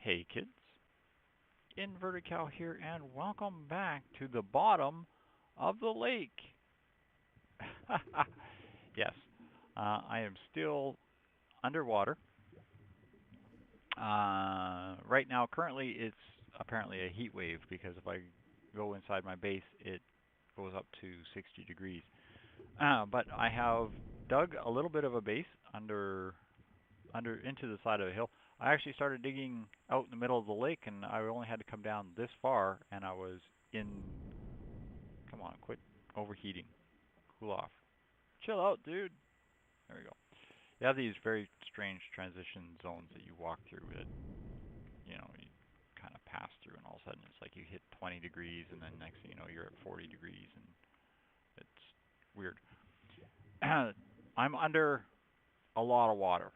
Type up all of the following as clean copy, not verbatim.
Hey kids, Inverted Cow here, and welcome back to the bottom of the lake. Yes, I am still underwater. Right now, currently, it's apparently a heat wave because if I go inside my base, it goes up to 60 degrees. But I have dug a little bit of a base under into the side of the hill. I actually started digging out in the middle of the lake, and I only had to come down this far, and I was in. Come on, quit overheating. Cool off. Chill out, dude. There we go. You have these very strange transition zones that you walk through that you kind of pass through, and all of a sudden it's like you hit 20 degrees, and then next thing you know you're at 40 degrees, and it's weird. I'm under a lot of water,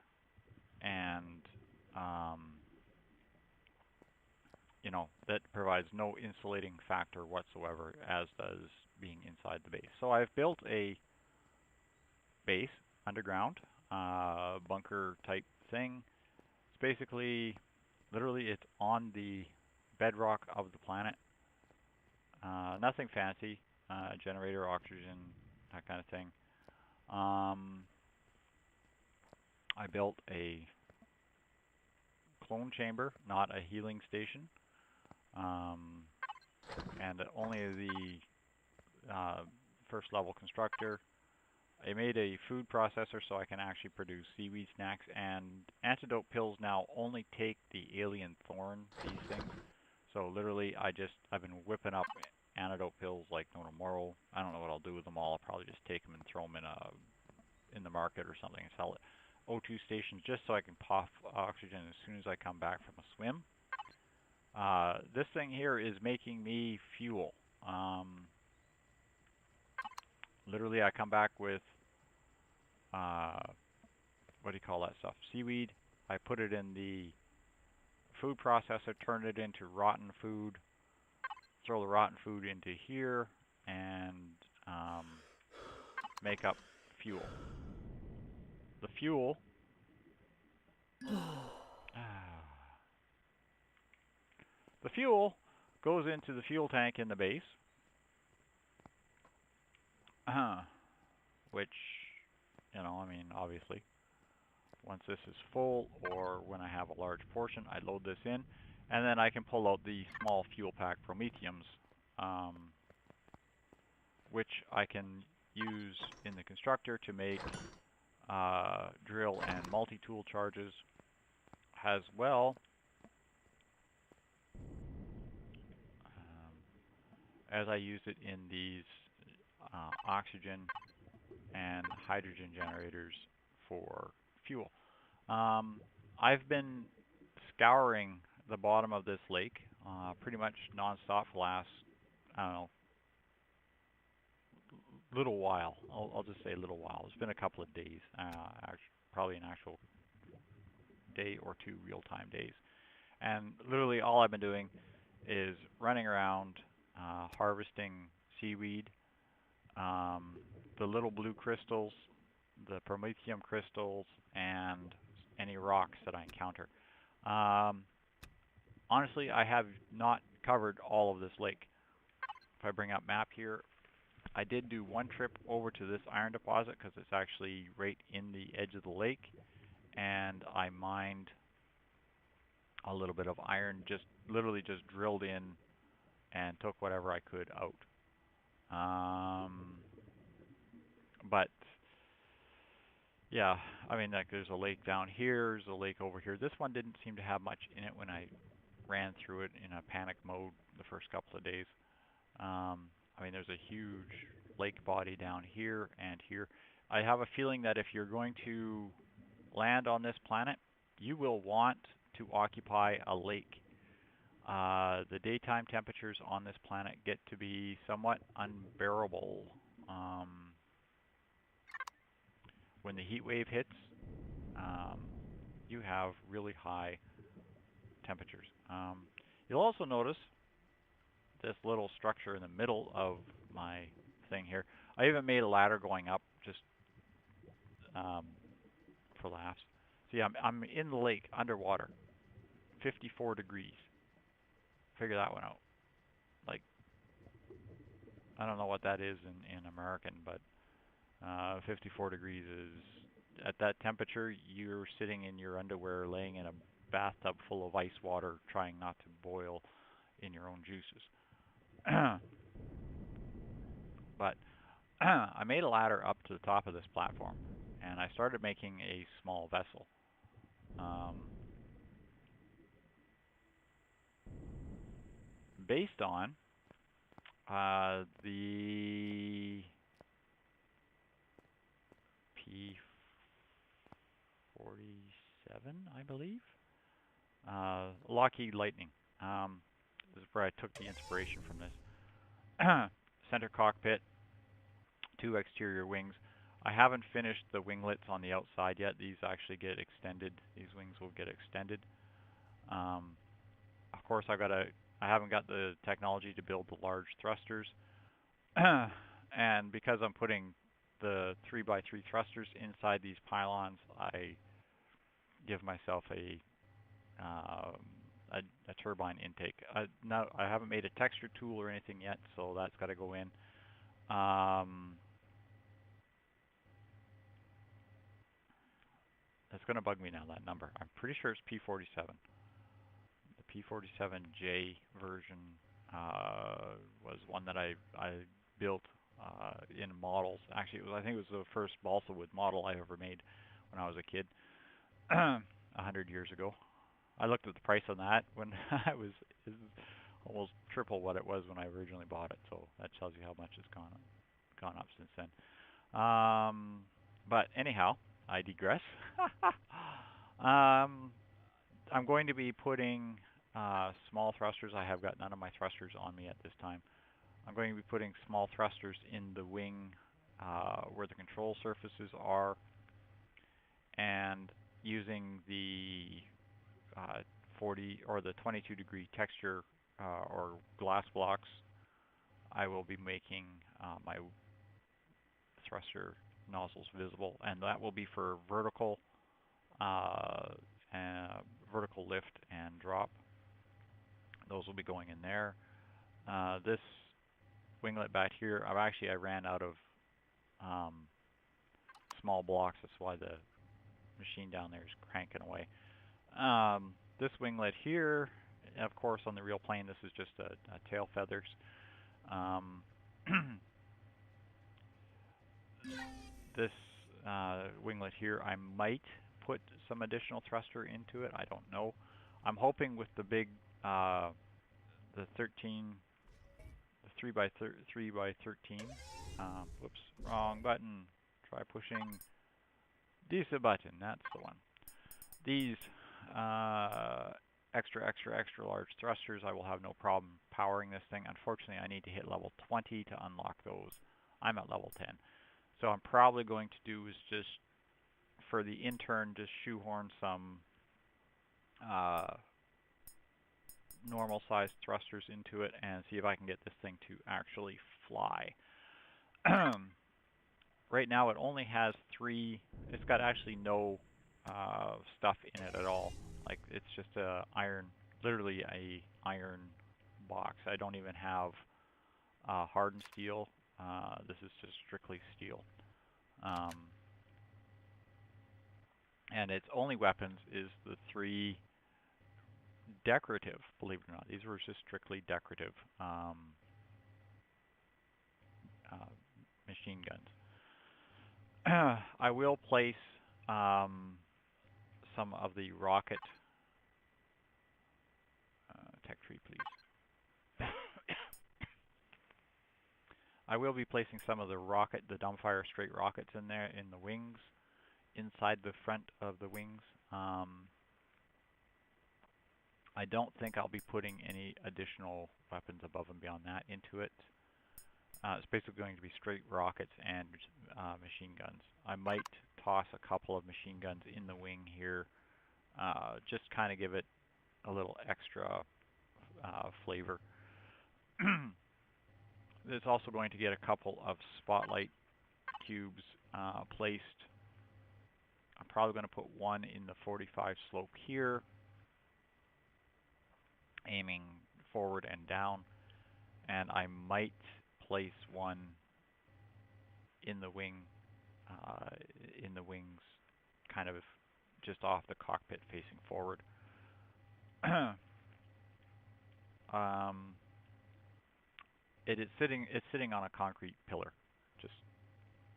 and um, that provides no insulating factor whatsoever, as does being inside the base. So I've built a base underground, bunker type thing. It's basically, literally, it's on the bedrock of the planet. Nothing fancy, generator, oxygen, that kind of thing. I built a clone chamber, not a healing station. And only the first level constructor. I made a food processor so I can actually produce seaweed snacks, and antidote pills now only take the alien thorn, these things. So literally I've been whipping up antidote pills like no tomorrow. I don't know what I'll do with them all. I'll probably just take them and throw them in the market or something and sell it. O2 stations just so I can puff oxygen as soon as I come back from a swim. This thing here is making me fuel. Literally, I come back with, what do you call that stuff? Seaweed. I put it in the food processor, turn it into rotten food, throw the rotten food into here, and make up fuel. The fuel the fuel goes into the fuel tank in the base, which, I mean, obviously, once this is full, or when I have a large portion, I load this in, and then I can pull out the small fuel pack Prometheums, which I can use in the constructor to make drill and multi-tool charges, as well as I use it in these oxygen and hydrogen generators for fuel. I've been scouring the bottom of this lake pretty much non-stop for the last, I don't know, little while. I'll just say a little while. It's been a couple of days, probably an actual day or two real-time days. And literally all I've been doing is running around harvesting seaweed, the little blue crystals, the promethium crystals, and any rocks that I encounter. Honestly, I have not covered all of this lake. If I bring up map here, I did do one trip over to this iron deposit because it's actually right in the edge of the lake, and I mined a little bit of iron, literally just drilled in and took whatever I could out. But yeah, I mean, like, there's a lake down here, there's a lake over here. This one didn't seem to have much in it when I ran through it in a panic mode the first couple of days. I mean, there's a huge lake body down here and here. I have a feeling that if you're going to land on this planet, you will want to occupy a lake. The daytime temperatures on this planet get to be somewhat unbearable. When the heat wave hits, you have really high temperatures. You'll also notice this little structure in the middle of my thing here. I even made a ladder going up just for laughs. See, I'm in the lake underwater, 54 degrees. Figure that one out. Like, I don't know what that is in American, but 54 degrees is, at that temperature, you're sitting in your underwear laying in a bathtub full of ice water trying not to boil in your own juices. But I made a ladder up to the top of this platform, and I started making a small vessel. Based on the P37, I believe. Lockheed Lightning. This is where I took the inspiration from this. Center cockpit, 2 exterior wings. I haven't finished the winglets on the outside yet. These actually get extended. These wings will get extended. Of course, I haven't got the technology to build the large thrusters. And because I'm putting the 3x3 thrusters inside these pylons, I give myself a turbine intake. Now, I haven't made a texture tool or anything yet, so that's got to go in. It's going to bug me now, that number. I'm pretty sure it's P47. The P47J version was one that I built in models. Actually, I think it was the first balsa wood model I ever made when I was a kid, 100 years ago. I looked at the price on that when it was almost triple what it was when I originally bought it. So that tells you how much it's gone up since then. But anyhow, I digress. I'm going to be putting small thrusters. I have got none of my thrusters on me at this time. I'm going to be putting small thrusters in the wing where the control surfaces are, and using the 40 or the 22 degree texture or glass blocks, I will be making my thruster nozzles visible, and that will be for vertical vertical lift and drop. Those will be going in there. This winglet back here, I ran out of small blocks. That's why the machine down there is cranking away. This winglet here, of course, on the real plane, this is just a tail feathers. This winglet here, I might put some additional thruster into it. I don't know. I'm hoping with the big, the 3x13. Whoops, wrong button. Try pushing this button. That's the one. These extra large thrusters, I will have no problem powering this thing. Unfortunately, I need to hit level 20 to unlock those. I'm at level 10. So I'm probably going to do is just, for the intern, just shoehorn some normal sized thrusters into it and see if I can get this thing to actually fly. Right now it only has 3, it's got actually no stuff in it at all. Like, it's just literally a iron box. I don't even have hardened steel. This is just strictly steel. And its only weapons is the 3 decorative, believe it or not. These were just strictly decorative machine guns. I will place some of the rocket tech tree, please. I will be placing some of the dumbfire straight rockets in there in the wings, inside the front of the wings. I don't think I'll be putting any additional weapons above and beyond that into it. It's basically going to be straight rockets and machine guns. I might toss a couple of machine guns in the wing here, just kind of give it a little extra flavor. It's also going to get a couple of spotlight cubes placed. I'm probably going to put one in the 45 slope here, aiming forward and down, and I might place one in the wing, in the wings, kind of just off the cockpit facing forward. It's sitting on a concrete pillar. Just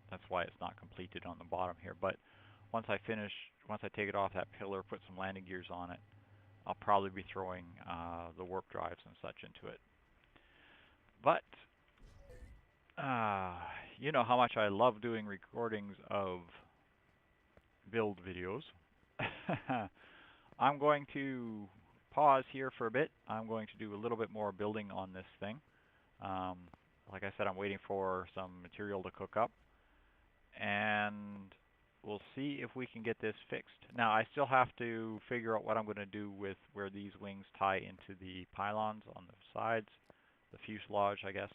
that's why it's not completed on the bottom here. But once I take it off that pillar, put some landing gears on it, I'll probably be throwing the warp drives and such into it. But you know how much I love doing recordings of build videos. I'm going to pause here for a bit. I'm going to do a little bit more building on this thing. Like I said, I'm waiting for some material to cook up, and we'll see if we can get this fixed. Now, I still have to figure out what I'm going to do with where these wings tie into the pylons on the sides, the fuselage, I guess,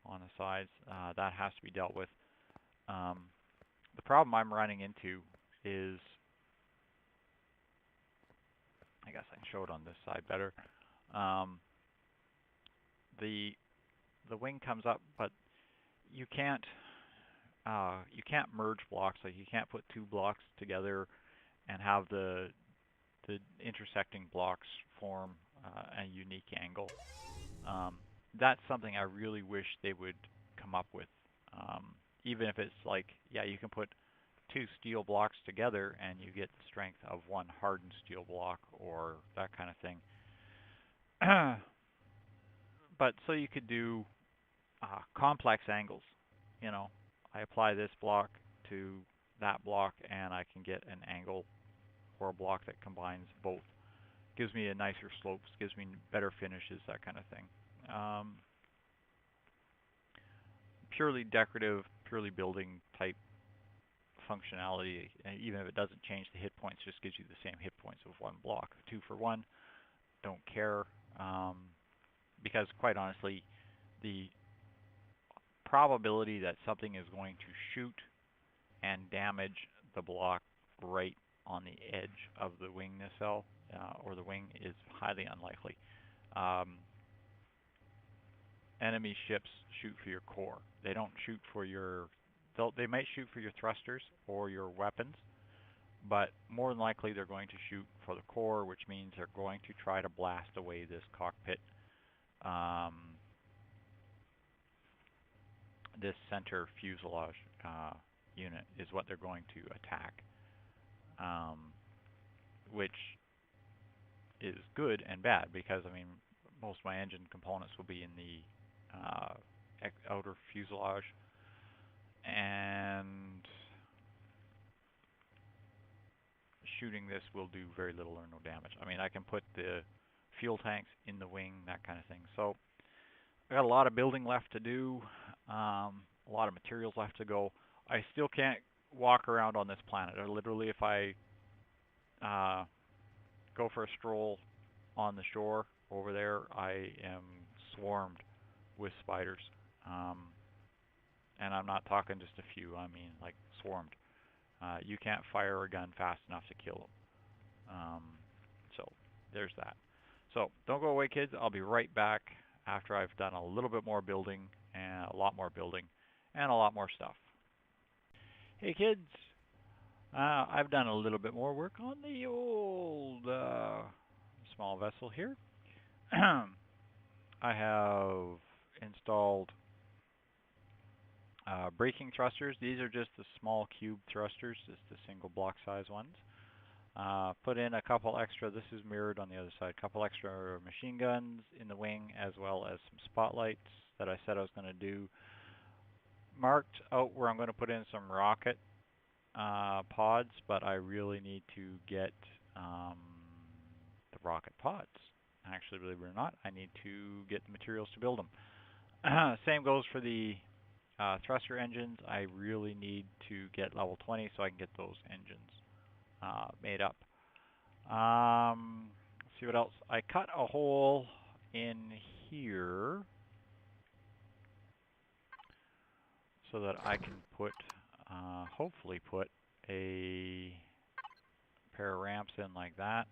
on the sides. That has to be dealt with. The problem I'm running into is, I guess I can show it on this side better. The wing comes up, but you can't merge blocks. Like, you can't put two blocks together and have the intersecting blocks form a unique angle. That's something I really wish they would come up with. Even if it's like, yeah, you can put two steel blocks together and you get the strength of one hardened steel block or that kind of thing. But so you could do complex angles. You know, I apply this block to that block and I can get an angle or a block that combines both. Gives me a nicer slopes, gives me better finishes, that kind of thing. Purely decorative, purely building type functionality, even if it doesn't change the hit points, just gives you the same hit points of one block. 2 for 1, don't care, because quite honestly, the probability that something is going to shoot and damage the block right on the edge of the wing nacelle or the wing is highly unlikely. Enemy ships shoot for your core. They don't shoot for your... They might shoot for your thrusters or your weapons, but more than likely they're going to shoot for the core, which means they're going to try to blast away this cockpit, this center fuselage unit is what they're going to attack, which is good and bad because, I mean, most of my engine components will be in the outer fuselage, and shooting this will do very little or no damage. I mean, I can put the fuel tanks in the wing, that kind of thing. So I got a lot of building left to do, a lot of materials left to go. I still can't walk around on this planet. Literally, if I go for a stroll on the shore over there, I am swarmed with spiders. And I'm not talking just a few, I mean like swarmed. You can't fire a gun fast enough to kill them. So there's that. So don't go away, kids. I'll be right back after I've done a little bit more building and a lot more building and a lot more stuff. Hey kids, I've done a little bit more work on the old small vessel here. I have installed braking thrusters. These are just the small cube thrusters, just the single block size ones. Put in a couple extra, this is mirrored on the other side, a couple extra machine guns in the wing, as well as some spotlights that I said I was going to do. Marked out where I'm going to put in some rocket pods, but I really need to get the rocket pods. Actually, believe it or not, I need to get the materials to build them. Same goes for the thruster engines. I really need to get level 20 so I can get those engines made up. Let's see what else. I cut a hole in here so that I can put, hopefully put a pair of ramps in like that.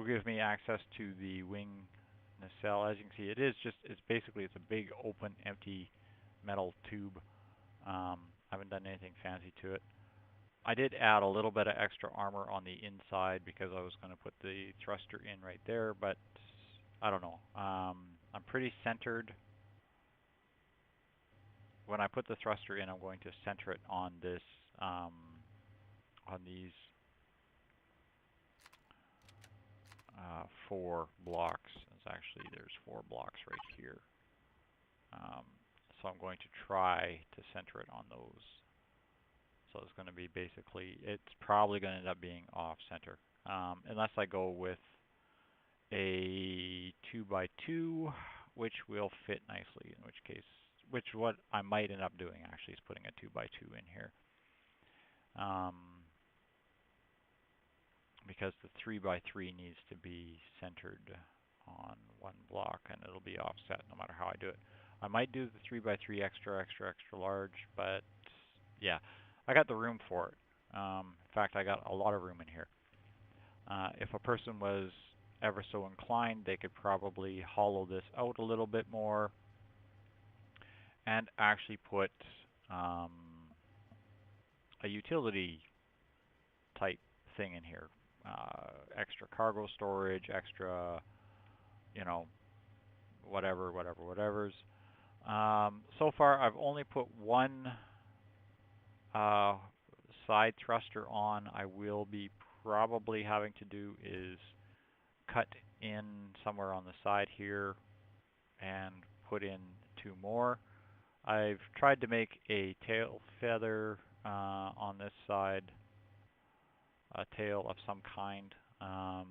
give me access to the wing nacelle. As you can see, it's basically a big open empty metal tube. I haven't done anything fancy to it. I did add a little bit of extra armor on the inside because I was going to put the thruster in right there, but I don't know. I'm pretty centered. When I put the thruster in, I'm going to center it on this, on these 4 blocks. There's 4 blocks right here. So I'm going to try to center it on those. So it's going to be basically, it's probably going to end up being off center. Unless I go with a 2x2, which will fit nicely, in which case, what I might end up doing actually is putting a 2x2 in here. Because the 3x3 needs to be centered on 1 block, and it'll be offset no matter how I do it. I might do the 3x3 extra large, but yeah, I got the room for it. In fact, I got a lot of room in here. If a person was ever so inclined, they could probably hollow this out a little bit more and actually put a utility type thing in here. Extra cargo storage, extra, whatever's. So far, I've only put 1 side thruster on. I will be probably having to do is cut in somewhere on the side here and put in 2 more. I've tried to make a tail feather on this side, a tail of some kind. I'm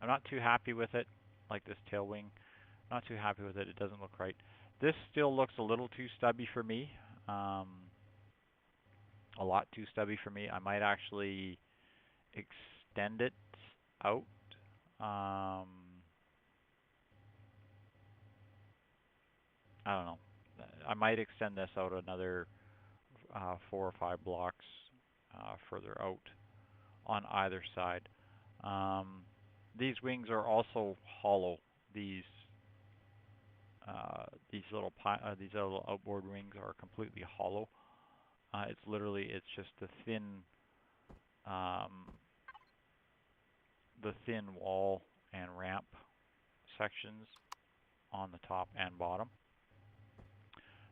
not too happy with it, like this tail wing. Not too happy with it. It doesn't look right. This still looks a little too stubby for me. A lot too stubby for me. I might actually extend it out. I don't know. I might extend this out another 4 or 5 blocks further out on either side. These wings are also hollow. These little outboard wings are completely hollow. It's just the thin wall and ramp sections on the top and bottom.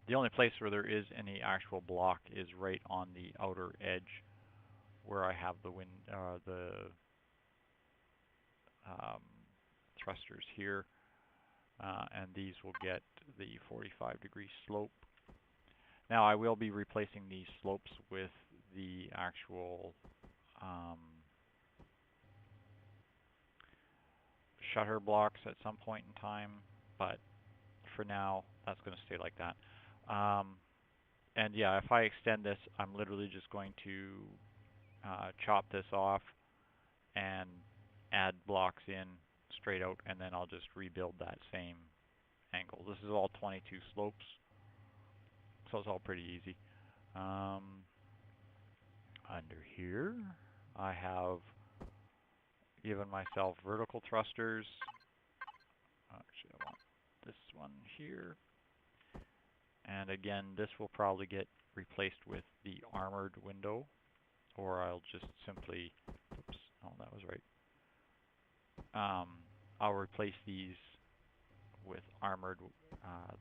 The only place where there is any actual block is right on the outer edge, where I have the thrusters here, and these will get the 45-degree slope. Now I will be replacing these slopes with the actual shutter blocks at some point in time, but for now that's going to stay like that. And yeah, if I extend this, I'm literally just going to chop this off and add blocks in straight out, and then I'll just rebuild that same angle. This is all 22 slopes, so it's all pretty easy. Under here, I have given myself vertical thrusters. Actually, I want this one here. And again, this will probably get replaced with the armored window, or I'll just simply, oops, oh, that was right. I'll replace these with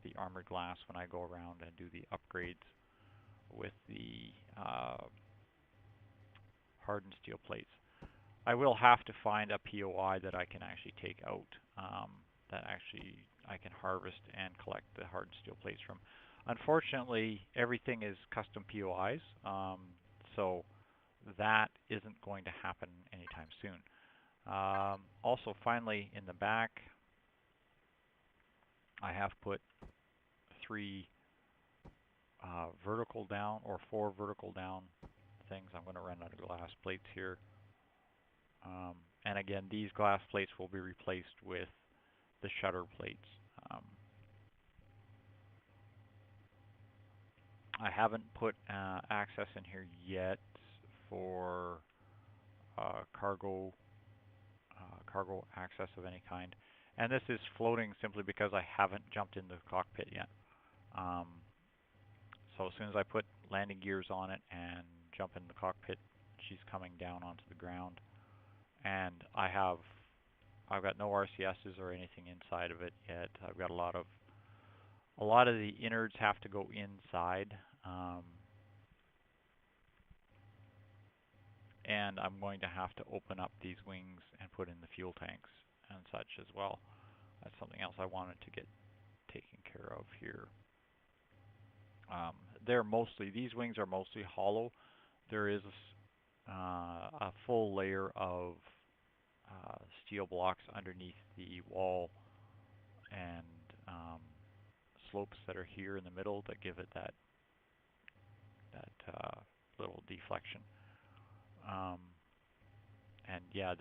the armored glass when I go around and do the upgrades with the hardened steel plates. I will have to find a POI that I can actually take out, that actually I can harvest and collect the hardened steel plates from. Unfortunately, everything is custom POIs, so that isn't going to happen anytime soon. Also, finally, in the back, I have put 3 vertical down, or 4 vertical down things. I'm going to run out of glass plates here. And again, these glass plates will be replaced with the shutter plates. I haven't put access in here yet for cargo cargo access of any kind. And this is floating simply because I haven't jumped in the cockpit yet. So as soon as I put landing gears on it and jump in the cockpit, she's coming down onto the ground. And I've got no RCSs or anything inside of it yet. I've got a lot of the innards have to go inside. And I'm going to have to open up these wings and put in the fuel tanks and such as well. That's something else I wanted to get taken care of here. These wings are mostly hollow. There is a full layer of steel blocks underneath the wall and slopes that are here in the middle that give it that little deflection. And yeah,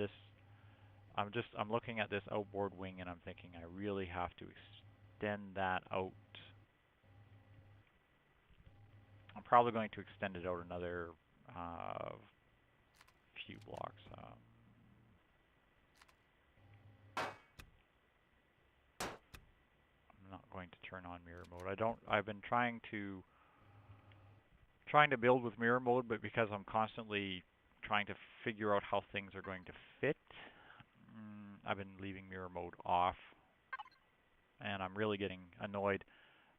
I'm looking at this outboard wing and I'm thinking I really have to extend that out. I'm probably going to extend it out another few blocks. I'm not going to turn on mirror mode. I've been trying to build with mirror mode, but because I'm constantly trying to figure out how things are going to fit, I've been leaving mirror mode off, and I'm really getting annoyed.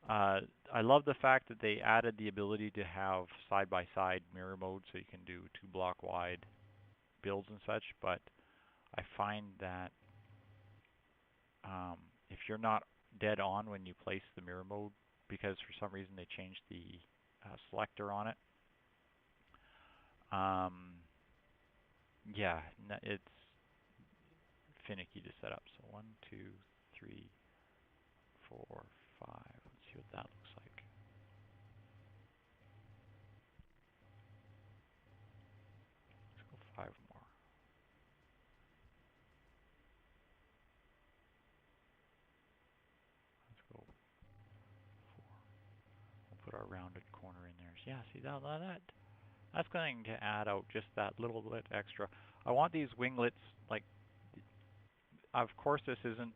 I love the fact that they added the ability to have side-by-side mirror mode, so you can do 2-block wide builds and such, but I find that if you're not dead on when you place the mirror mode, because for some reason they changed the selector on it, yeah, it's finicky to set up. So 1, 2, 3, 4, 5. Let's see what that looks like. Let's go 5 more. Let's go 4. We'll put our rounded corner in there. Yeah, see that's going to add out just that little bit extra. I want these winglets, like, of course this isn't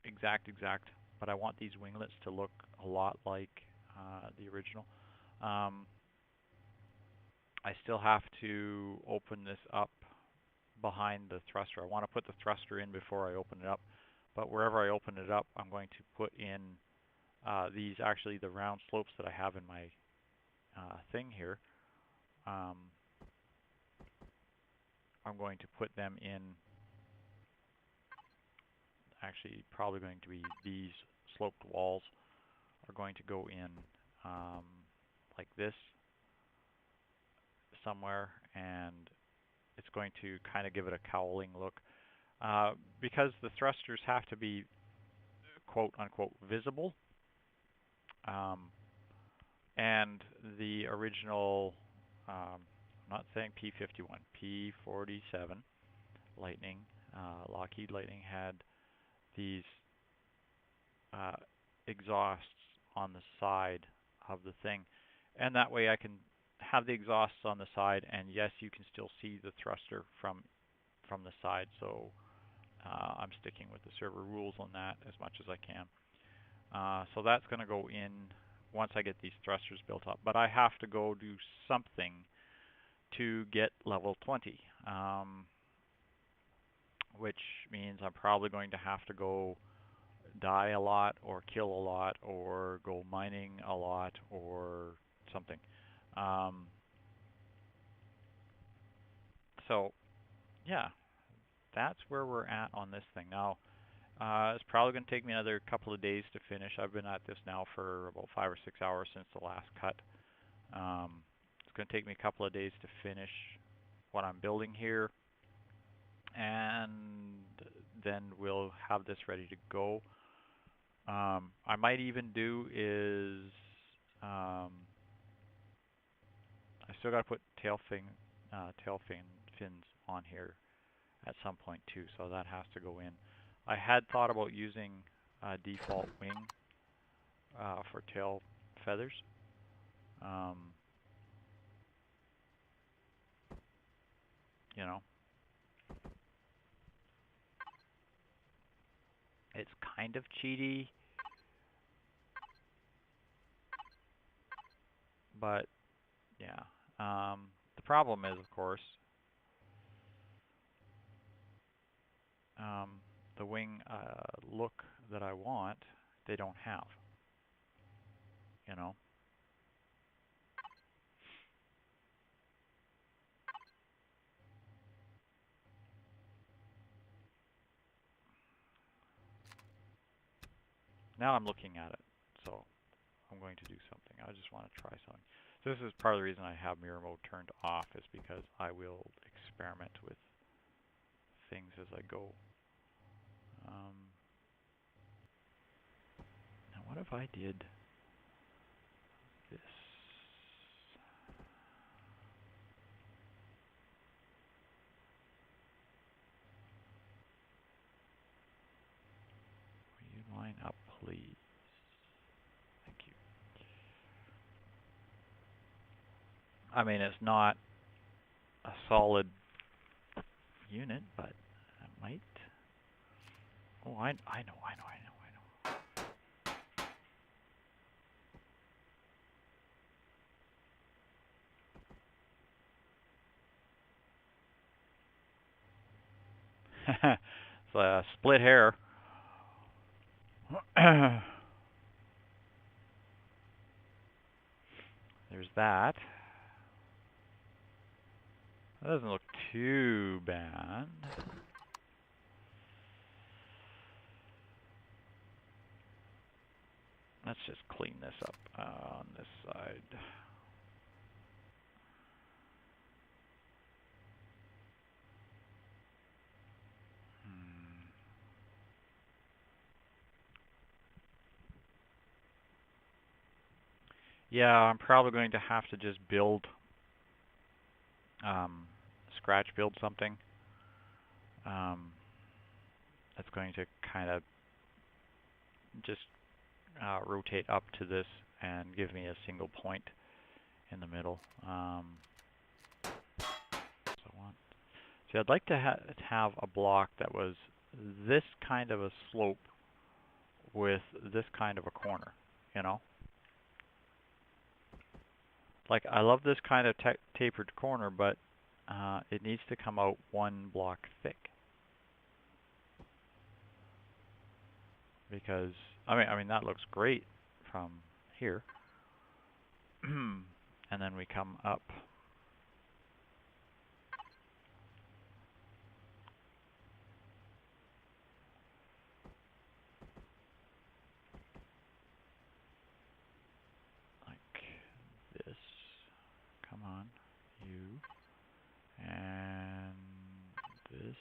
exact, but I want these winglets to look a lot like the original. I still have to open this up behind the thruster. I want to put the thruster in before I open it up, but wherever I open it up, I'm going to put in actually the round slopes that I have in my thing here. I'm going to put them in, actually probably going to be these sloped walls are going to go in like this somewhere, and it's going to kind of give it a cowling look. Because the thrusters have to be quote-unquote visible, and the original, I'm not saying P51, P47 Lightning, Lockheed Lightning had these exhausts on the side of the thing, and that way I can have the exhausts on the side, and yes, you can still see the thruster from the side. So I'm sticking with the server rules on that as much as I can. So that's going to go in once I get these thrusters built up, but I have to go do something to get level 20, which means I'm probably going to have to go die a lot or kill a lot or go mining a lot or something. So yeah, that's where we're at on this thing. Now, it's probably going to take me another couple of days to finish. I've been at this now for about 5 or 6 hours since the last cut. It's going to take me a couple of days to finish what I'm building here, and then we'll have this ready to go. I might even do is, I still got to put tail fins on here at some point too, so that has to go in. I had thought about using a default wing for tail feathers. You know, it's kind of cheaty, but yeah. The problem is, of course, the wing look that I want, they don't have, you know. Now I'm looking at it, so I'm going to do something. I just want to try something. So this is part of the reason I have mirror mode turned off, is because I will experiment with things as I go. Now what if I did this? Will you line up, please? Thank you. I mean, it's not a solid unit, but it might. Oh, I know. It's a split hair. There's that. That doesn't look too bad. Let's just clean this up on this side. Yeah, I'm probably going to have to just build, scratch build something. That's going to kind of just rotate up to this and give me a single point in the middle. So I'd like to have a block that was this kind of a slope with this kind of a corner, you know? Like, I love this kind of tapered corner, but it needs to come out one block thick. Because, I mean that looks great from here. And then we come up. Like this. Come on, you. And this.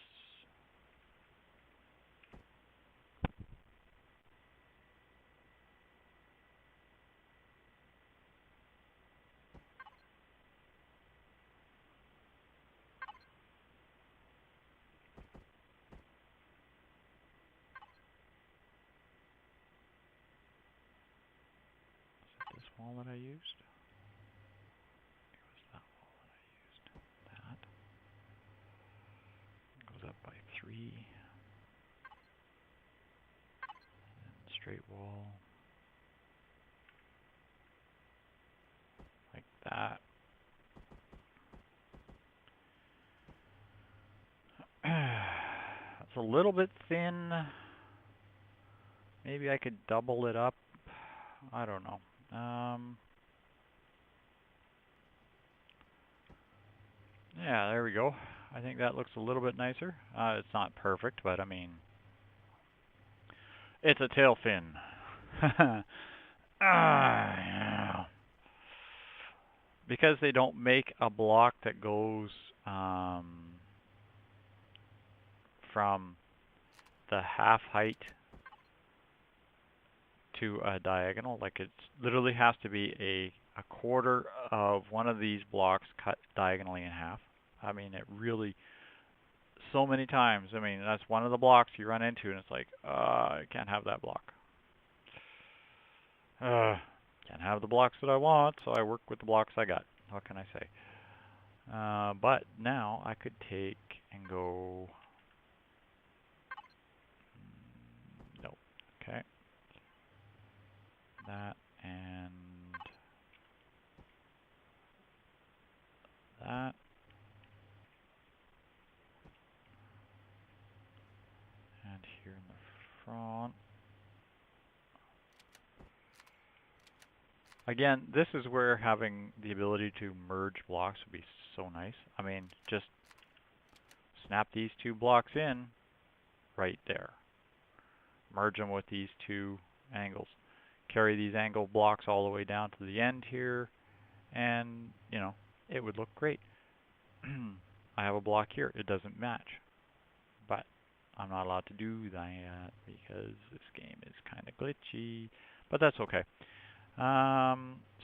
This wall that I used? It was that wall that I used. That. It goes up by 3. And straight wall. Like that. It's a little bit thin. Maybe I could double it up. I don't know. Yeah, there we go. I think that looks a little bit nicer. It's not perfect, but I mean, it's a tail fin. Yeah. Because they don't make a block that goes from the half height to a diagonal. Like, it literally has to be a quarter of one of these blocks cut diagonally in half. I mean, it really, so many times, I mean, that's one of the blocks you run into and it's like, I can't have that block. Can't have the blocks that I want, so I work with the blocks I got. What can I say? But now I could take and go, no, Okay. That and that. And here in the front. Again, this is where having the ability to merge blocks would be so nice. I mean, just snap these two blocks in right there. Merge them with these two angles. Carry these angle blocks all the way down to the end here, and, you know, it would look great. I have a block here. It doesn't match, but I'm not allowed to do that because this game is kind of glitchy, but that's okay.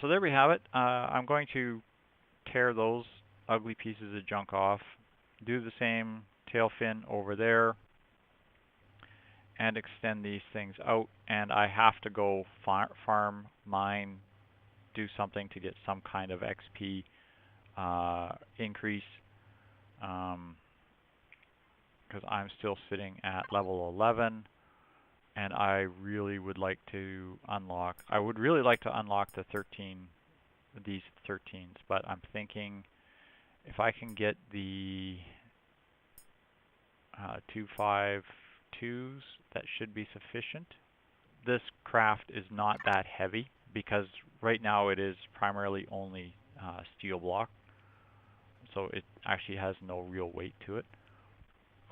So there we have it. I'm going to tear those ugly pieces of junk off, do the same tail fin over there, and extend these things out. And I have to go farm, mine, do something to get some kind of XP increase, because I'm still sitting at level 11. And I really would like to unlock, the 13, these 13s, but I'm thinking if I can get the 252s, that should be sufficient. This craft is not that heavy because right now it is primarily only steel block, so it actually has no real weight to it.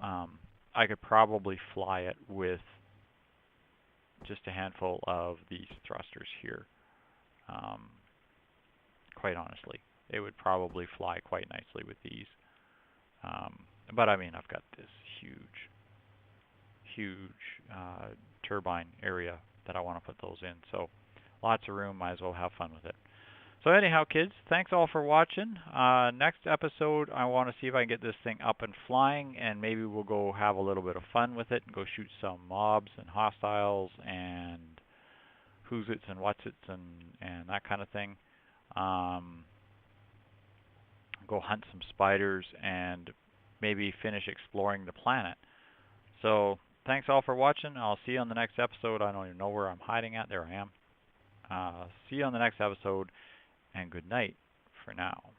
I could probably fly it with just a handful of these thrusters here. Quite honestly, it would probably fly quite nicely with these. But I mean, I've got this huge turbine area that I want to put those in. So lots of room, might as well have fun with it. So anyhow, kids, thanks all for watching. Next episode, I want to see if I can get this thing up and flying, and maybe we'll go have a little bit of fun with it and go shoot some mobs and hostiles and who's its and what's its and that kind of thing. Go hunt some spiders and maybe finish exploring the planet. So thanks all for watching. I'll see you on the next episode. I don't even know where I'm hiding at. There I am. See you on the next episode, and good night for now.